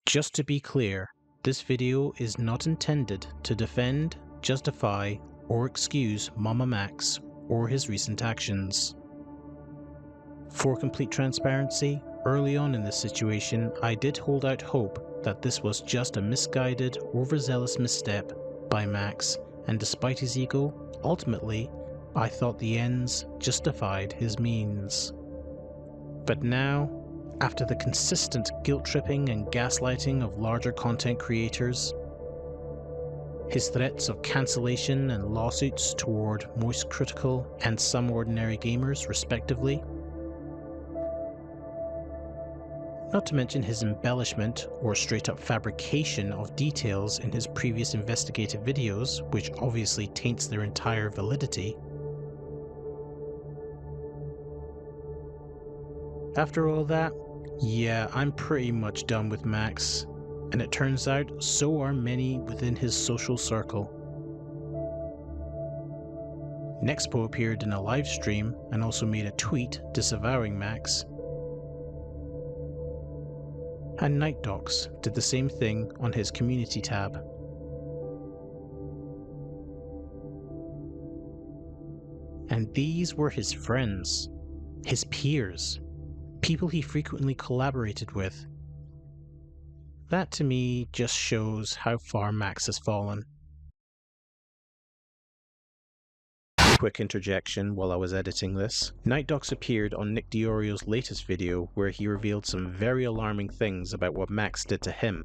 Just to be clear, this video is not intended to defend, justify, or excuse mamamax or his recent actions. For complete transparency, early on in this situation I did hold out hope that this was just a misguided, overzealous misstep by Max, and despite his ego, ultimately I thought the ends justified his means. But now, after the consistent guilt-tripping and gaslighting of larger content creators, his threats of cancellation and lawsuits toward Moist Critical and Some Ordinary Gamers respectively, not to mention his embellishment or straight-up fabrication of details in his previous investigative videos, which obviously taints their entire validity. After all that, yeah, I'm pretty much done with Max, and it turns out so are many within his social circle. Nexpo appeared in a live stream and also made a tweet disavowing Max. And nightdocs did the same thing on his community tab. And these were his friends, his peers, people he frequently collaborated with. That to me just shows how far Max has fallen. Quick interjection while I was editing this. nightdocs appeared on Nick Diorio's latest video where he revealed some very alarming things about what Max did to him.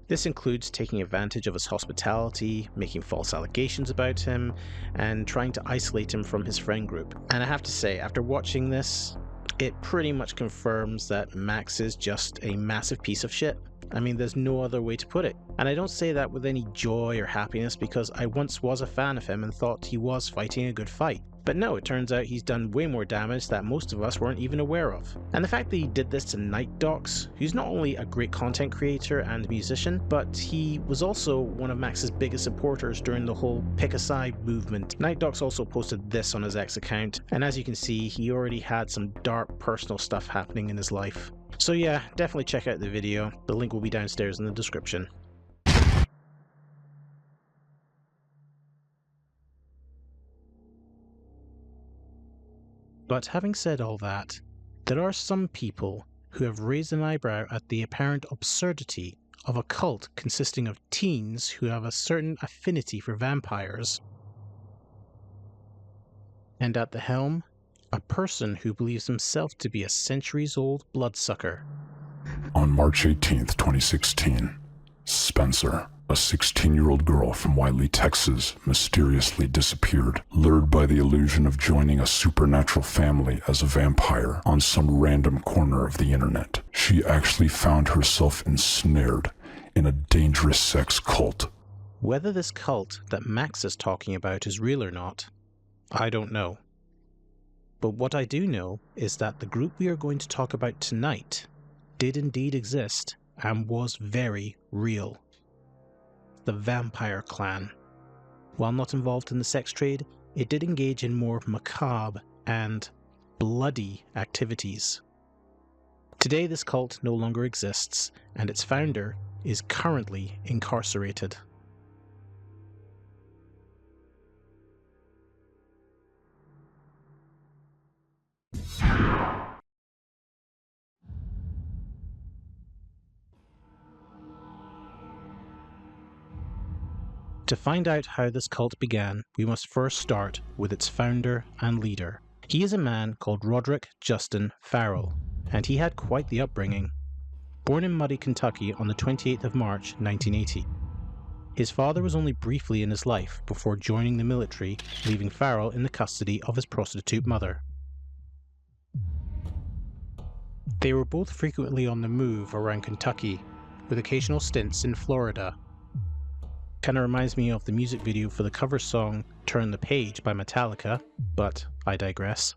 This includes taking advantage of his hospitality, making false allegations about him, and trying to isolate him from his friend group. And I have to say, after watching this, it pretty much confirms that Max is just a massive piece of shit. I mean, there's no other way to put it. And I don't say that with any joy or happiness because I once was a fan of him and thought he was fighting a good fight. But no, it turns out he's done way more damage that most of us weren't even aware of. And the fact that he did this to nightdocs, who's not only a great content creator and musician, but he was also one of Max's biggest supporters during the whole pick a side movement. nightdocs also posted this on his X account, and as you can see, he already had some dark personal stuff happening in his life. So yeah, definitely check out the video. The link will be downstairs in the description. But having said all that, there are some people who have raised an eyebrow at the apparent absurdity of a cult consisting of teens who have a certain affinity for vampires. And at the helm, a person who believes himself to be a centuries-old bloodsucker. On March 18th, 2016, Spencer, a 16-year-old girl from Wiley, Texas, mysteriously disappeared, lured by the illusion of joining a supernatural family as a vampire on some random corner of the internet. She actually found herself ensnared in a dangerous sex cult. Whether this cult that Max is talking about is real or not, I don't know. But what I do know is that the group we are going to talk about tonight did indeed exist and was very real. The Vampire Clan. While not involved in the sex trade, it did engage in more macabre and bloody activities. Today this cult no longer exists, and its founder is currently incarcerated. To find out how this cult began, we must first start with its founder and leader. He is a man called Roderick Justin Farrell, and he had quite the upbringing. Born in Muddy, Kentucky on the 28th of March 1980. His father was only briefly in his life before joining the military, leaving Farrell in the custody of his prostitute mother. They were both frequently on the move around Kentucky, with occasional stints in Florida. Kinda reminds me of the music video for the cover song Turn the Page by Metallica, but I digress.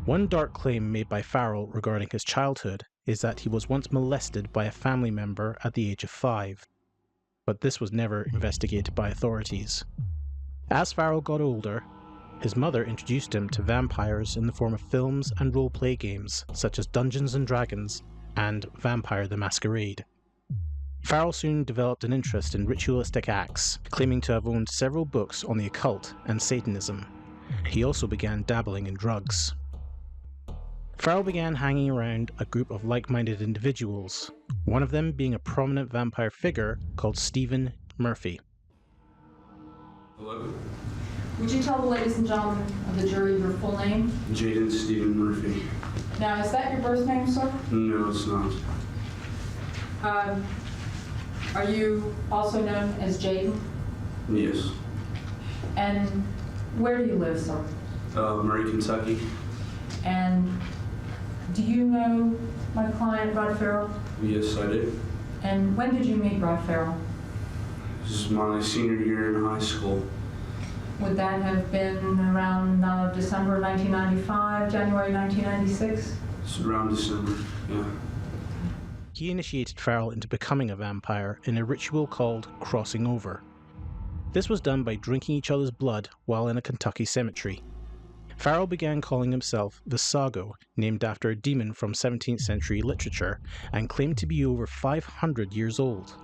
One dark claim made by Farrell regarding his childhood is that he was once molested by a family member at the age of 5, but this was never investigated by authorities. As Farrell got older, His mother introduced him to vampires in the form of films and role-play games such as Dungeons & Dragons and Vampire the Masquerade. Farrell soon developed an interest in ritualistic acts, claiming to have owned several books on the occult and Satanism. He also began dabbling in drugs. Farrell began hanging around a group of like-minded individuals, one of them being a prominent vampire figure called Stephen Murphy. Hello? Would you tell the ladies and gentlemen of the jury your full name? Jaden Stephen Murphy. Now, is that your birth name, sir? No, it's not. Are you also known as Jaden? Yes. And where do you live, sir? Murray, Kentucky. And do you know my client, Rod Farrell? Yes, I did. And when did you meet Rod Farrell? This is my senior year in high school. Would that have been around December 1995, January 1996? It's around December, yeah. He initiated Farrell into becoming a vampire in a ritual called crossing over. This was done by drinking each other's blood while in a Kentucky cemetery. Farrell began calling himself Visago, named after a demon from 17th century literature, and claimed to be over 500 years old.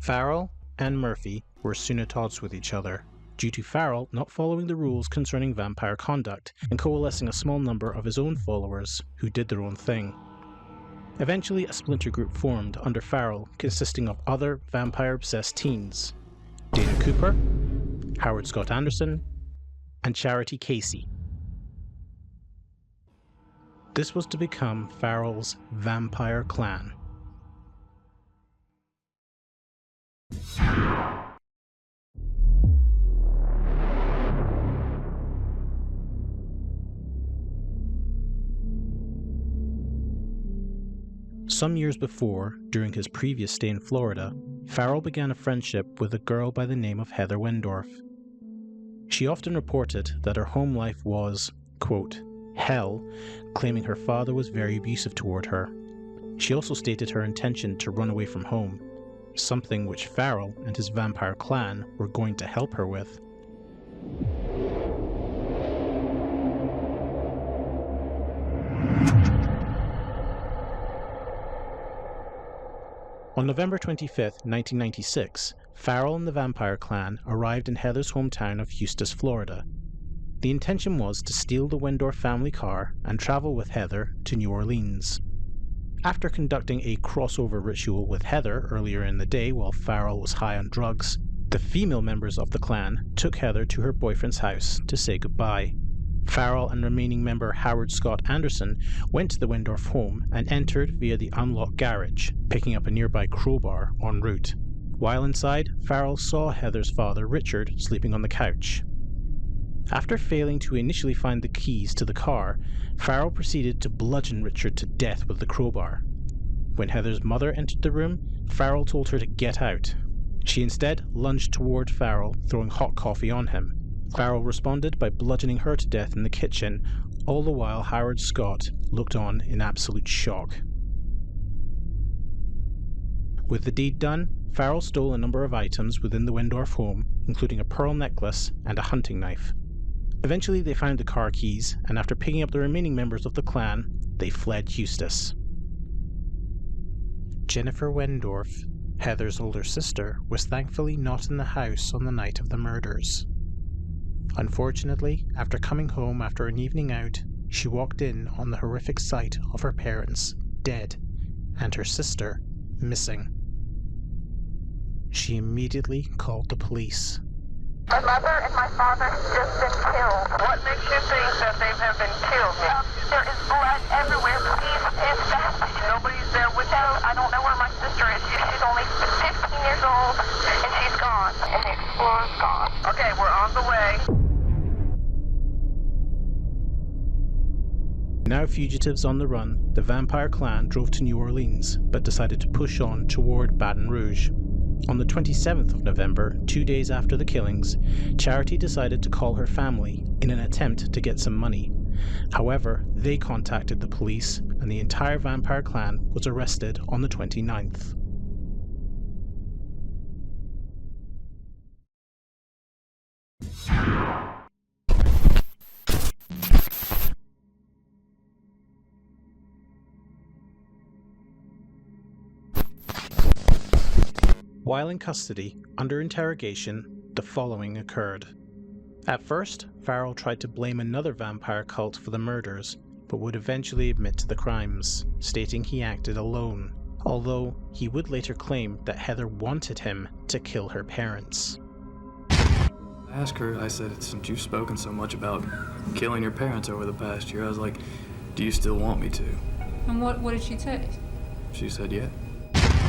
Farrell and Murphy were soon at odds with each other, due to Farrell not following the rules concerning vampire conduct and coalescing a small number of his own followers who did their own thing. Eventually, a splinter group formed under Farrell consisting of other vampire-obsessed teens, Dana Cooper, Howard Scott Anderson, and Charity Casey. This was to become Farrell's vampire clan. Some years before, during his previous stay in Florida, Farrell began a friendship with a girl by the name of Heather Wendorf. She often reported that her home life was, quote, hell, claiming her father was very abusive toward her. She also stated her intention to run away from home, something which Farrell and his vampire clan were going to help her with. On November 25, 1996, Farrell and the vampire clan arrived in Heather's hometown of Eustis, Florida. The intention was to steal the Wendorf family car and travel with Heather to New Orleans. After conducting a crossover ritual with Heather earlier in the day while Farrell was high on drugs, the female members of the clan took Heather to her boyfriend's house to say goodbye. Farrell and remaining member Howard Scott Anderson went to the Wendorf home and entered via the unlocked garage, picking up a nearby crowbar en route. While inside, Farrell saw Heather's father, Richard, sleeping on the couch. After failing to initially find the keys to the car, Farrell proceeded to bludgeon Richard to death with the crowbar. When Heather's mother entered the room, Farrell told her to get out. She instead lunged toward Farrell, throwing hot coffee on him. Farrell responded by bludgeoning her to death in the kitchen, all the while Howard Scott looked on in absolute shock. With the deed done, Farrell stole a number of items within the Wendorf home, including a pearl necklace and a hunting knife. Eventually they found the car keys, and after picking up the remaining members of the clan, they fled Eustis. Jennifer Wendorf, Heather's older sister, was thankfully not in the house on the night of the murders. Unfortunately, after coming home after an evening out, she walked in on the horrific sight of her parents dead and her sister missing. She immediately called the police. My mother and my father have just been killed. What makes you think that they have been killed? There is blood everywhere. Please dispatch. Nobody's there with them. I don't know where my sister is. She's only 15 years old and she's gone. And the Explorer's gone. Okay, we're on the way. Now fugitives on the run, the vampire clan drove to New Orleans, but decided to push on toward Baton Rouge. On the 27th of November, 2 days after the killings, Charity decided to call her family in an attempt to get some money. However, they contacted the police, and the entire vampire clan was arrested on the 29th. While in custody, under interrogation, the following occurred. At first, Farrell tried to blame another vampire cult for the murders, but would eventually admit to the crimes, stating he acted alone, although he would later claim that Heather wanted him to kill her parents. I asked her, I said, since you've spoken so much about killing your parents over the past year, I was like, do you still want me to? And what did she say? She said, yeah.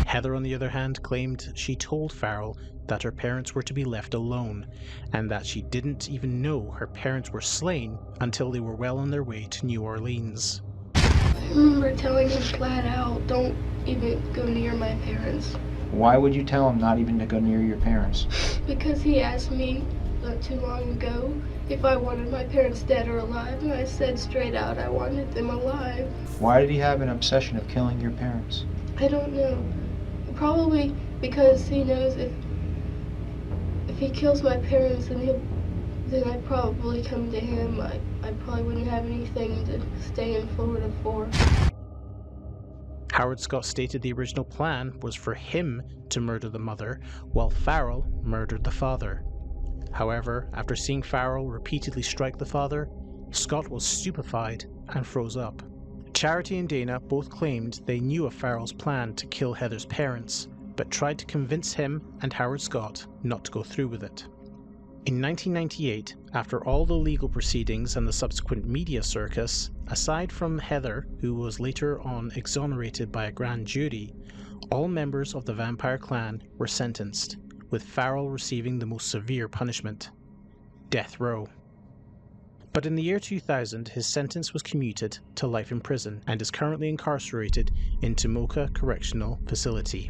Heather, on the other hand, claimed she told Farrell that her parents were to be left alone, and that she didn't even know her parents were slain until they were well on their way to New Orleans. I remember telling him flat out, don't even go near my parents. Why would you tell him not even to go near your parents? Because he asked me not too long ago if I wanted my parents dead or alive, and I said straight out I wanted them alive. Why did he have an obsession of killing your parents? I don't know. Probably because he knows if he kills my parents, then I'd probably come to him. I probably wouldn't have anything to stay in Florida for. Howard Scott stated the original plan was for him to murder the mother, while Farrell murdered the father. However, after seeing Farrell repeatedly strike the father, Scott was stupefied and froze up. Charity and Dana both claimed they knew of Farrell's plan to kill Heather's parents, but tried to convince him and Howard Scott not to go through with it. In 1998, after all the legal proceedings and the subsequent media circus, aside from Heather, who was later on exonerated by a grand jury, all members of the vampire clan were sentenced, with Farrell receiving the most severe punishment: death row. But in the year 2000, his sentence was commuted to life in prison and is currently incarcerated in Tomoka Correctional Facility.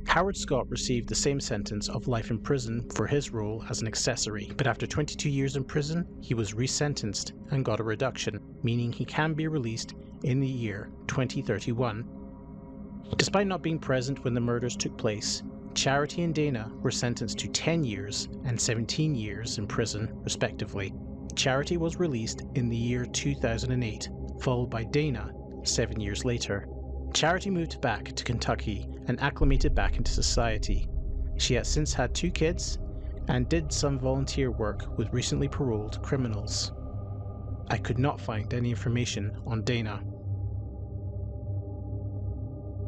Howard Scott received the same sentence of life in prison for his role as an accessory, but after 22 years in prison, he was resentenced and got a reduction, meaning he can be released in the year 2031. Despite not being present when the murders took place, Charity and Dana were sentenced to 10 years and 17 years in prison, respectively. Charity was released in the year 2008, followed by Dana 7 years later. Charity moved back to Kentucky and acclimated back into society. She has since had 2 kids and did some volunteer work with recently paroled criminals. I could not find any information on Dana.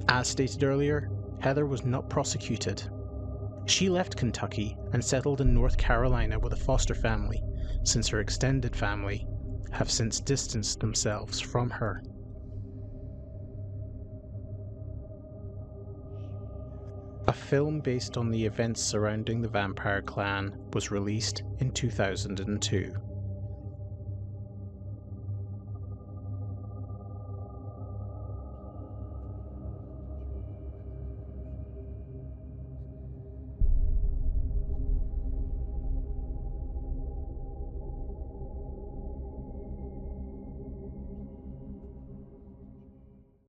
As stated earlier, Heather was not prosecuted. She left Kentucky and settled in North Carolina with a foster family, since her extended family have since distanced themselves from her. A film based on the events surrounding the vampire clan was released in 2002.